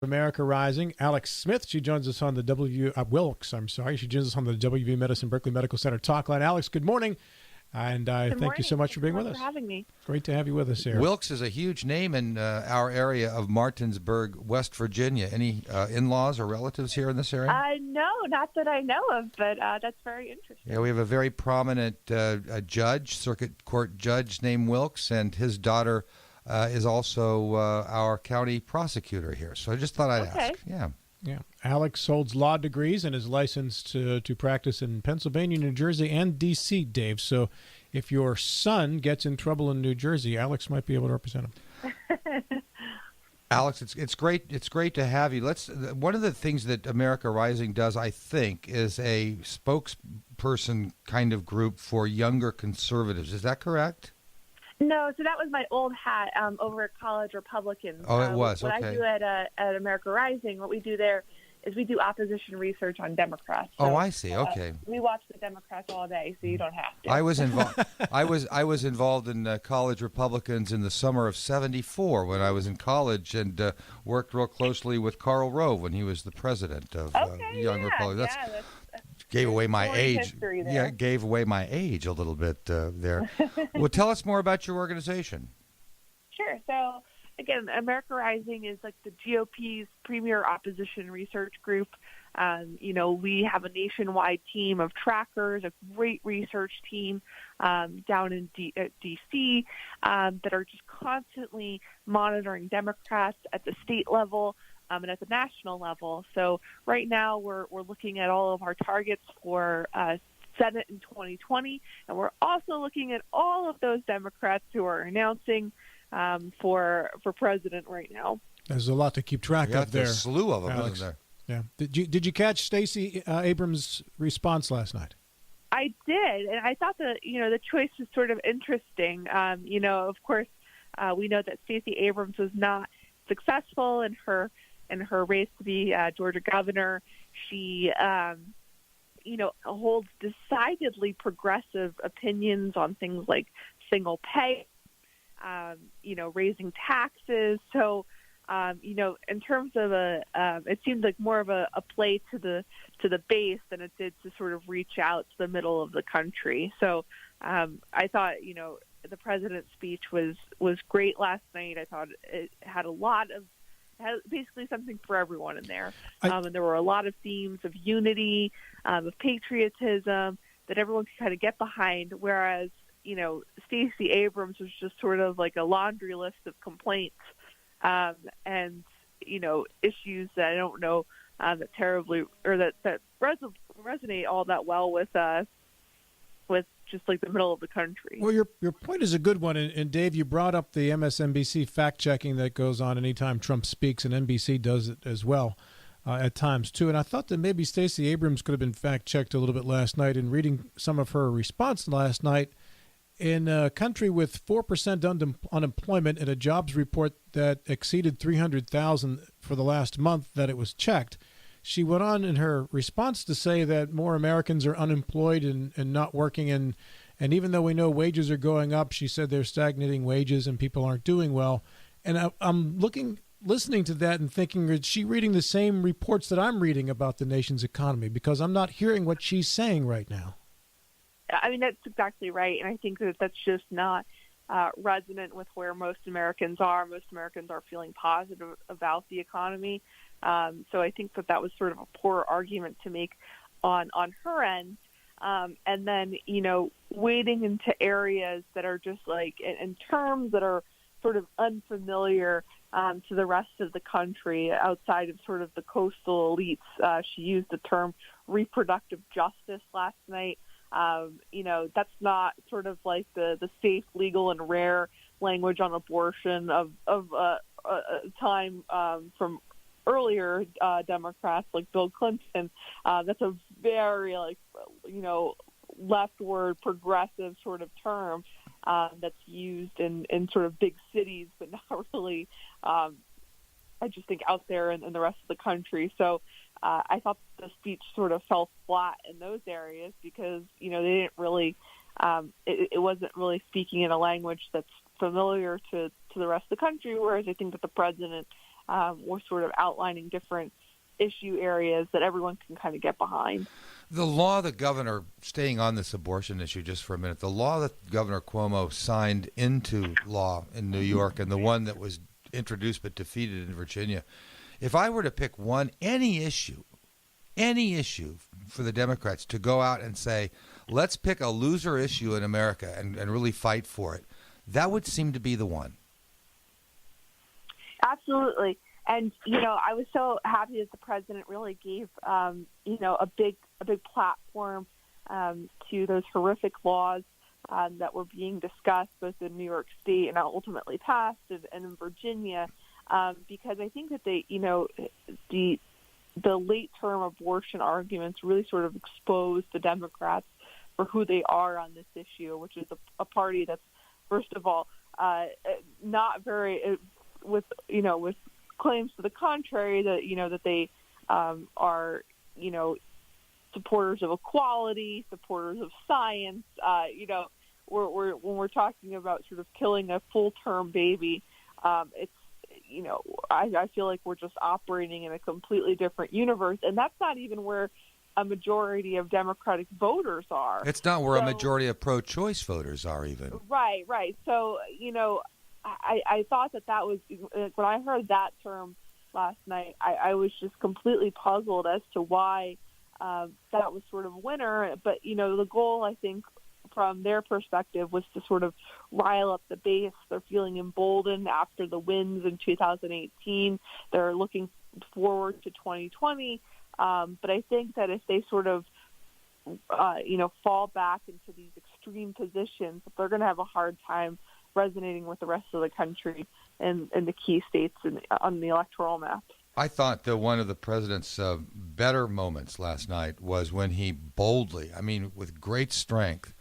America Rising. Alex Smith, she joins us on the Wilkes, she joins us on the WV Medicine Berkeley Medical Center talk line. Alex, good morning. And thank you so much for being with us. Thanks for having me. Great to have you with us here. Wilkes is a huge name in our area of Martinsburg, West Virginia. Any in-laws or relatives here in this area? No, not that I know of, but that's very interesting. Yeah, we have a very prominent circuit court judge named Wilkes, and his daughter is also our county prosecutor here. So I just thought I'd ask. Yeah. Alex holds law degrees and is licensed to practice in Pennsylvania, New Jersey, and D.C., Dave. So if your son gets in trouble in New Jersey, Alex might be able to represent him. Alex, it's great. It's great to have you. One of the things that America Rising does, I think, is a spokesperson kind of group for younger conservatives. Is that correct? No, so that was my old hat over at College Republicans. Oh, it was. What okay. I do at America Rising, what we do there is we do opposition research on Democrats. So, I see. Okay. We watch the Democrats all day, so you don't have to. I was involved. I was involved in College Republicans in the summer of '74 when I was in college, and worked real closely with Karl Rove when he was the president of Young Republicans. Gave away my age. Yeah, gave away my age a little bit there. Well, tell us more about your organization. Sure. So, again, America Rising is like the GOP's premier opposition research group. We have a nationwide team of trackers, a great research team down in D.C. That are just constantly monitoring Democrats at the state level and at the national level. So right now we're looking at all of our targets for Senate in 2020, and we're also looking at all of those Democrats who are announcing for president right now. There's a lot to keep track of there. There's a slew of them, Alex. isn't Yeah. there? Did you catch Stacey Abrams' response last night? I did, and I thought the choice was sort of interesting. Of course, we know that Stacey Abrams was not successful in her race to be Georgia governor. She, holds decidedly progressive opinions on things like single pay, raising taxes. So, in terms of it seemed like more of a play to the base than it did to sort of reach out to the middle of the country. So, I thought, the president's speech was great last night. I thought it had had basically something for everyone in there. And there were a lot of themes of unity, of patriotism that everyone could kind of get behind, whereas, Stacey Abrams was just sort of like a laundry list of complaints and, issues that I don't know that terribly or that resonate all that well with just like the middle of the country. Well, your point is a good one. And Dave, you brought up the MSNBC fact-checking that goes on anytime Trump speaks, and NBC does it as well at times, too. And I thought that maybe Stacey Abrams could have been fact-checked a little bit last night. In reading some of her response last night, in a country with 4% unemployment and a jobs report that exceeded 300,000 for the last month that it was checked, she went on in her response to say that more Americans are unemployed and not working. And even though we know wages are going up, she said they're stagnating wages and people aren't doing well. And I'm listening to that and thinking, is she reading the same reports that I'm reading about the nation's economy? Because I'm not hearing what she's saying right now. I mean, that's exactly right. And I think that that's just not resonant with where most Americans are. Most Americans are feeling positive about the economy. So I think that was sort of a poor argument to make on her end. And then, wading into areas that are just like in terms that are sort of unfamiliar to the rest of the country outside of sort of the coastal elites. She used the term reproductive justice last night. That's not sort of like the safe, legal, and rare language on abortion of a time from earlier Democrats like Bill Clinton. That's a very leftward progressive sort of term that's used in sort of big cities, but not really, I just think, out there in the rest of the country. So I thought the speech sort of fell flat in those areas because, they didn't really, it wasn't really speaking in a language that's familiar to the rest of the country, whereas I think that the president we're sort of outlining different issue areas that everyone can kind of get behind. The law the governor, staying on this abortion issue just for a minute, the law that Governor Cuomo signed into law in New York and the one that was introduced but defeated in Virginia, if I were to pick any issue for the Democrats to go out and say, let's pick a loser issue in America and really fight for it, that would seem to be the one. Absolutely. And, I was so happy that the president really gave, a big platform to those horrific laws that were being discussed both in New York State and ultimately passed and in Virginia, because I think that the late-term abortion arguments really sort of exposed the Democrats for who they are on this issue, which is a party that's, first of all, not very with claims to the contrary that they are supporters of equality, supporters of science. When we're talking about sort of killing a full-term baby, it's I feel like we're just operating in a completely different universe, and that's not even where a majority of Democratic voters are. It's not where a majority of pro-choice voters are even. Right. So, I thought that was, when I heard that term last night, I was just completely puzzled as to why that was sort of a winner. But, the goal, I think, from their perspective was to sort of rile up the base. They're feeling emboldened after the wins in 2018. They're looking forward to 2020. But I think that if they sort of, fall back into these extreme positions, they're going to have a hard time resonating with the rest of the country and the key states on the electoral map. I thought that one of the president's better moments last night was when he boldly, with great strength,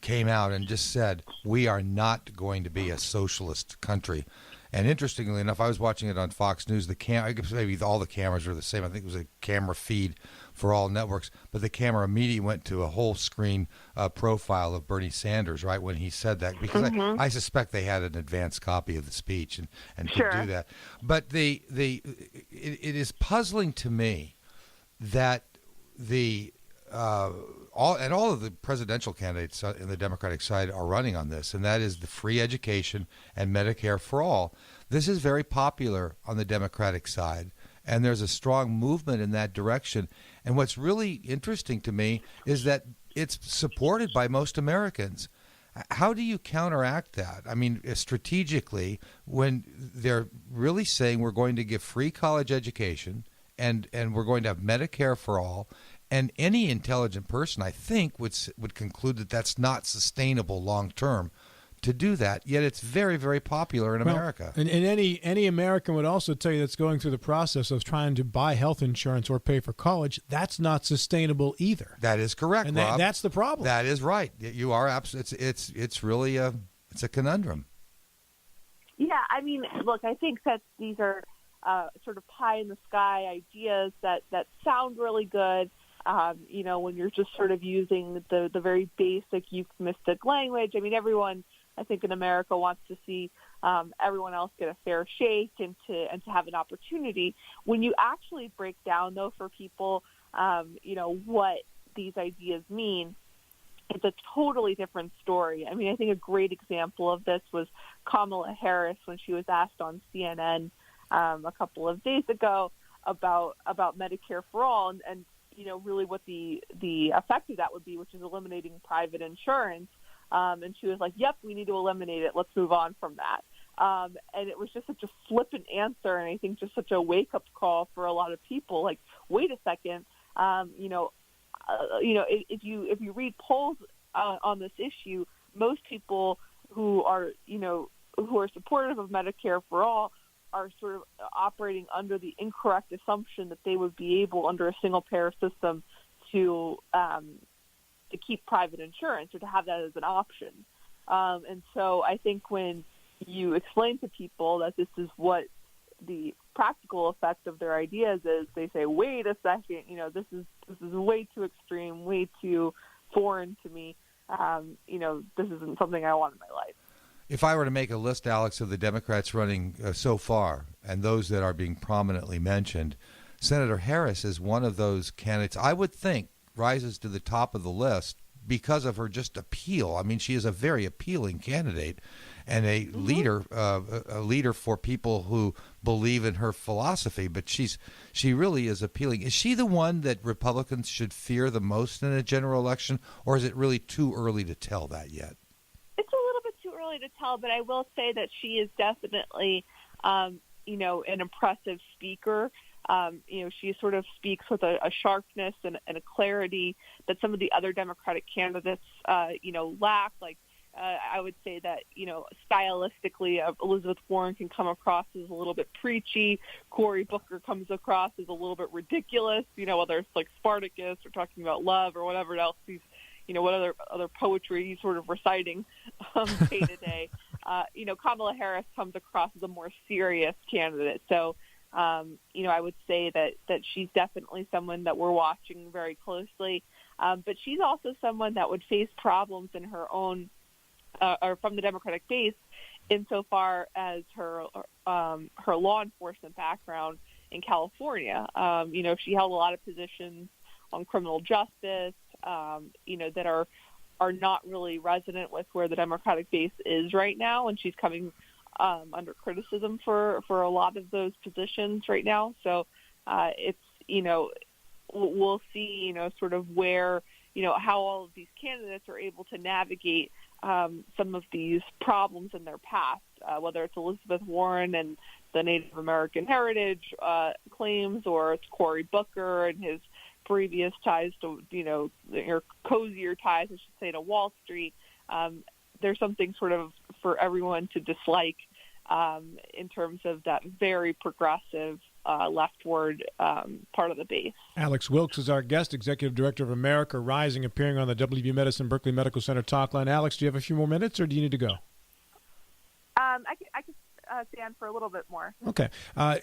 came out and just said, we are not going to be a socialist country. And interestingly enough, I was watching it on Fox News. I guess maybe all the cameras were the same. I think it was a camera feed for all networks. But the camera immediately went to a whole screen profile of Bernie Sanders right when he said that, because I suspect they had an advanced copy of the speech and Sure. could do that. But it is puzzling to me that all of the presidential candidates in the Democratic side are running on this, and that is the free education and Medicare for all. This is very popular on the Democratic side, and there's a strong movement in that direction. And what's really interesting to me is that it's supported by most Americans. How do you counteract that? Strategically, when they're really saying we're going to give free college education and we're going to have Medicare for all, and any intelligent person, I think, would conclude that that's not sustainable long term to do that. Yet it's very, very popular in America. And any American would also tell you that's going through the process of trying to buy health insurance or pay for college. That's not sustainable either. That is correct, and Rob. That's the problem. That is right. You are absolutely. It's really a conundrum. Yeah, look, I think that these are sort of pie in the sky ideas that sound really good. When you're just sort of using the very basic euphemistic language. Everyone, I think, in America wants to see everyone else get a fair shake and to have an opportunity. When you actually break down, though, for people, what these ideas mean, it's a totally different story. I think a great example of this was Kamala Harris when she was asked on CNN a couple of days ago about Medicare for all and really what the effect of that would be, which is eliminating private insurance. And she was like, yep, we need to eliminate it. Let's move on from that. And it was just such a flippant answer, and I think just such a wake-up call for a lot of people. Like, wait a second, if you read polls on this issue, most people who are supportive of Medicare for all are sort of operating under the incorrect assumption that they would be able, under a single-payer system, to keep private insurance or to have that as an option. And so I think when you explain to people that this is what the practical effect of their ideas is, they say, wait a second, this is way too extreme, way too foreign to me. This isn't something I want in my life. If I were to make a list, Alex, of the Democrats running so far and those that are being prominently mentioned, Senator Harris is one of those candidates I would think rises to the top of the list because of her just appeal. I mean, she is a very appealing candidate and a leader for people who believe in her philosophy. But she really is appealing. Is she the one that Republicans should fear the most in a general election, or is it really too early to tell that yet? It's a little bit too early to tell, but I will say that she is definitely, an impressive speaker. She sort of speaks with a sharpness and a clarity that some of the other Democratic candidates, lack. Like, I would say that, stylistically, Elizabeth Warren can come across as a little bit preachy. Cory Booker comes across as a little bit ridiculous, whether it's like Spartacus or talking about love or whatever else he's, what other poetry he's sort of reciting day to day. Kamala Harris comes across as a more serious candidate. So, I would say that she's definitely someone that we're watching very closely. But she's also someone that would face problems in her own or from the Democratic base insofar as her law enforcement background in California. She held a lot of positions on criminal justice, that are not really resonant with where the Democratic base is right now. And she's coming under criticism for a lot of those positions right now. So we'll see, sort of where, how all of these candidates are able to navigate some of these problems in their past, whether it's Elizabeth Warren and the Native American heritage claims, or it's Cory Booker and his previous ties to, or cozier ties, I should say, to Wall Street. There's something sort of for everyone to dislike in terms of that very progressive leftward part of the base. Alex Wilkes is our guest, Executive Director of America Rising, appearing on the WB Medicine Berkeley Medical Center talk line. Alex, do you have a few more minutes, or do you need to go? I could stay on for a little bit more. Okay.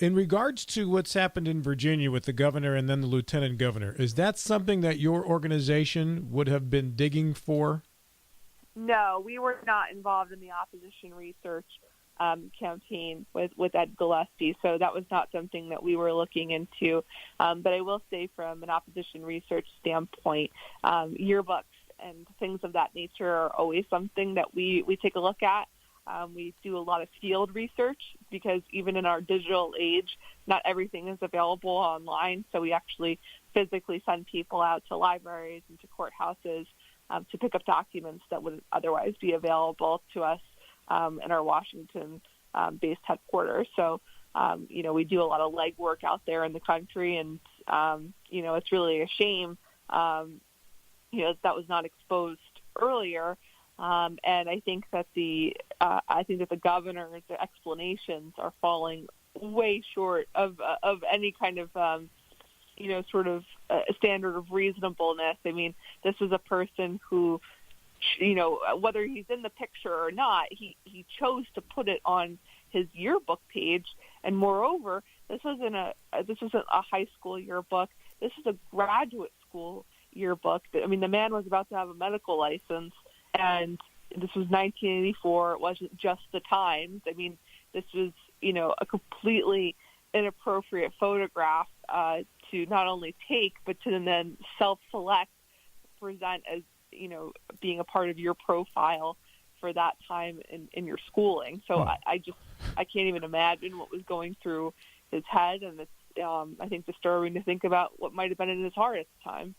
In regards to what's happened in Virginia with the governor and then the lieutenant governor, is that something that your organization would have been digging for? No, we were not involved in the opposition research campaign with Ed Gillespie, so that was not something that we were looking into. But I will say, from an opposition research standpoint, yearbooks and things of that nature are always something that we take a look at. We do a lot of field research because even in our digital age, not everything is available online. So we actually physically send people out to libraries and to courthouses to pick up documents that would otherwise be available to us in our Washington-based headquarters. So, we do a lot of legwork out there in the country, and, it's really a shame, that was not exposed earlier. And I think that the governor's explanations are falling way short of any kind of sort of a standard of reasonableness. I mean, this is a person who, whether he's in the picture or not, he chose to put it on his yearbook page. And moreover, this isn't a high school yearbook. This is a graduate school yearbook. I mean, the man was about to have a medical license, and this was 1984. It wasn't just the Times. I mean, this was, a completely inappropriate photograph to not only take, but to then self-select, present as, being a part of your profile for that time in your schooling. So I can't even imagine what was going through his head, and it's I think disturbing to think about what might have been in his heart at the time.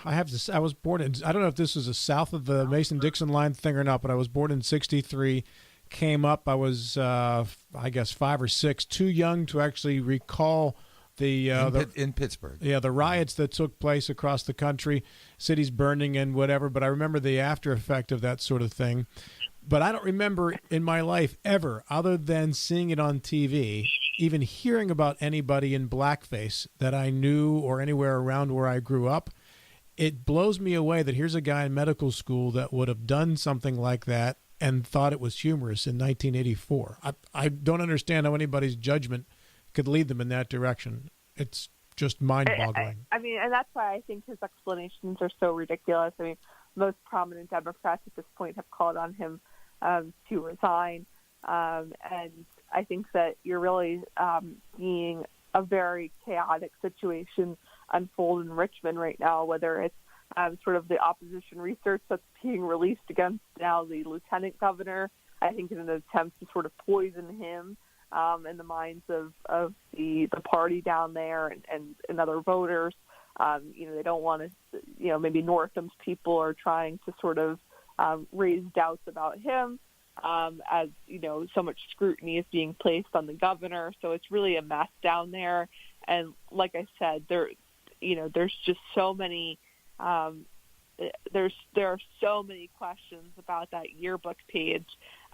I was born in, I don't know if this is a south of the Mason-Dixon line thing or not, but I was born in 1963, came up, I was, I guess 5 or 6, too young to actually recall in Pittsburgh. Yeah, the riots that took place across the country, cities burning and whatever, but I remember the after effect of that sort of thing. But I don't remember in my life ever, other than seeing it on TV, even hearing about anybody in blackface that I knew or anywhere around where I grew up. It blows me away that here's a guy in medical school that would have done something like that and thought it was humorous in 1984. I don't understand how anybody's judgment could lead them in that direction. It's just mind-boggling. I mean, and that's why I think his explanations are so ridiculous. I mean, most prominent Democrats at this point have called on him to resign. And, I think that you're really seeing a very chaotic situation unfold in Richmond right now, whether it's sort of the opposition research that's being released against now the lieutenant governor, I think in an attempt to sort of poison him in the minds of the party down there and other voters. They don't want to, maybe Northam's people are trying to sort of raise doubts about him as, so much scrutiny is being placed on the governor. So it's really a mess down there. And like I said, there's just so many there are so many questions about that yearbook page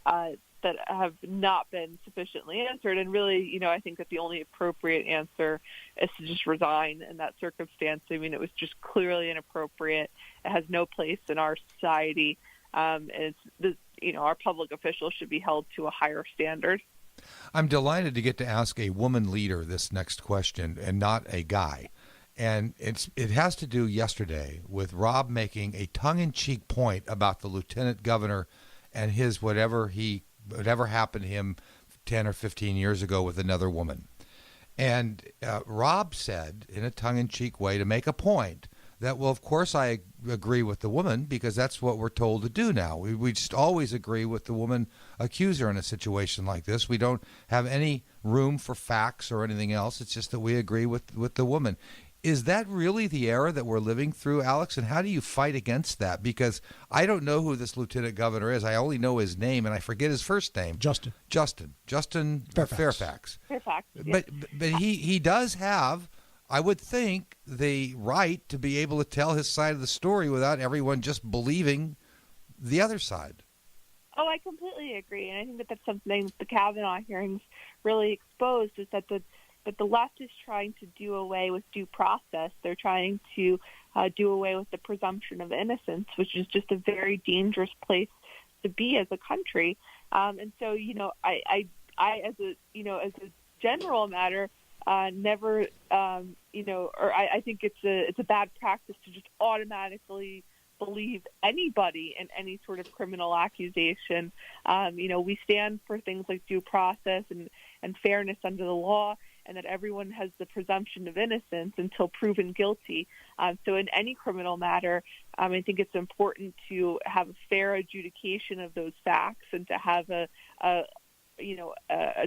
that have not been sufficiently answered. And really, I think that the only appropriate answer is to just resign in that circumstance. I mean, it was just clearly inappropriate. It has no place in our society. Our public officials should be held to a higher standard. I'm delighted to get to ask a woman leader this next question and not a guy. And it has to do yesterday with Rob making a tongue-in-cheek point about the lieutenant governor and his whatever happened to him 10 or 15 years ago with another woman. And Rob said in a tongue-in-cheek way to make a point that, well, of course I agree with the woman because that's what we're told to do now. We just always agree with the woman accuser in a situation like this. We don't have any room for facts or anything else. It's just that we agree with the woman. Is that really the era that we're living through, Alex? And how do you fight against that? Because I don't know who this lieutenant governor is. I only know his name, and I forget his first name. Justin Fairfax. Yeah. But he does have, I would think, the right to be able to tell his side of the story without everyone just believing the other side. Oh, I completely agree. And I think that that's something the Kavanaugh hearings really exposed, is that the left is trying to do away with due process. They're trying to do away with the presumption of innocence, which is just a very dangerous place to be as a country. And so, I as a general matter, never, I think it's a bad practice to just automatically believe anybody in any sort of criminal accusation. We stand for things like due process and fairness under the law, and that everyone has the presumption of innocence until proven guilty. So in any criminal matter, I think it's important to have a fair adjudication of those facts and to have a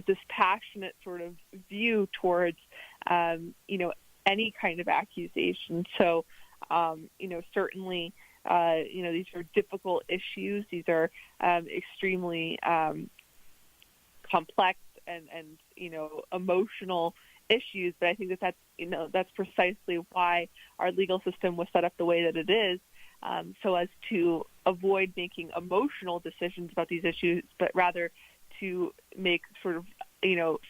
dispassionate sort of view towards, any kind of accusation. So, certainly, these are difficult issues. These are extremely complex and emotional issues. But I think that's precisely why our legal system was set up the way that it is, so as to avoid making emotional decisions about these issues, but rather to make sort of,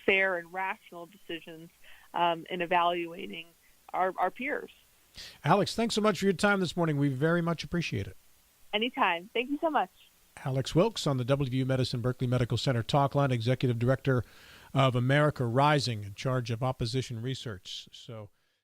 fair and rational decisions in evaluating our peers. Alex, thanks so much for your time this morning. We very much appreciate it. Anytime. Thank you so much. Alex Wilkes on the WVU Medicine Berkeley Medical Center Talk Line, Executive Director of America Rising, in charge of opposition research. So